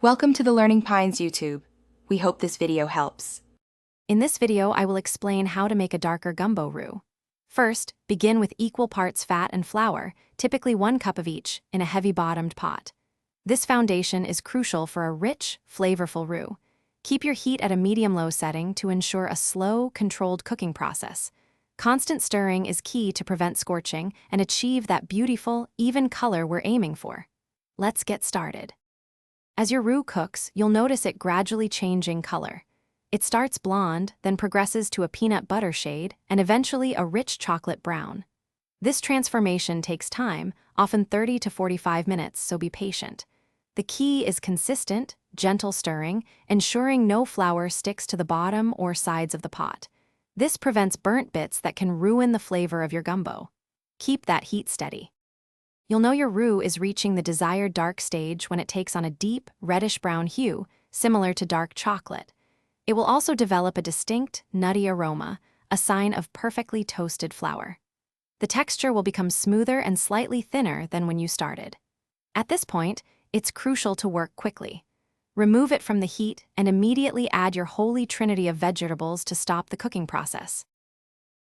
Welcome to the Learning Pines YouTube. We hope this video helps. In this video, I will explain how to make a darker gumbo roux. First, begin with equal parts fat and flour, typically 1 cup of each, in a heavy-bottomed pot. This foundation is crucial for a rich, flavorful roux. Keep your heat at a medium-low setting to ensure a slow, controlled cooking process. Constant stirring is key to prevent scorching and achieve that beautiful, even color we're aiming for. Let's get started. As your roux cooks, you'll notice it gradually changing color. It starts blonde, then progresses to a peanut butter shade, and eventually a rich chocolate brown. This transformation takes time, often 30 to 45 minutes, so be patient. The key is consistent, gentle stirring, ensuring no flour sticks to the bottom or sides of the pot. This prevents burnt bits that can ruin the flavor of your gumbo. Keep that heat steady. You'll know your roux is reaching the desired dark stage when it takes on a deep, reddish-brown hue, similar to dark chocolate. It will also develop a distinct, nutty aroma, a sign of perfectly toasted flour. The texture will become smoother and slightly thinner than when you started. At this point, it's crucial to work quickly. Remove it from the heat and immediately add your holy trinity of vegetables to stop the cooking process.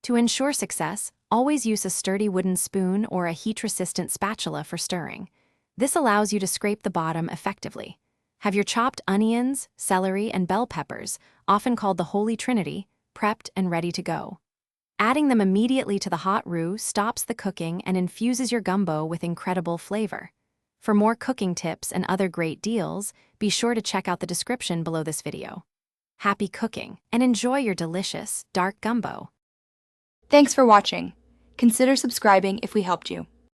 To ensure success, always use a sturdy wooden spoon or a heat-resistant spatula for stirring. This allows you to scrape the bottom effectively. Have your chopped onions, celery, and bell peppers, often called the Holy Trinity, prepped and ready to go. Adding them immediately to the hot roux stops the cooking and infuses your gumbo with incredible flavor. For more cooking tips and other great deals, be sure to check out the description below this video. Happy cooking, and enjoy your delicious, dark gumbo. Thanks for watching. Consider subscribing if we helped you.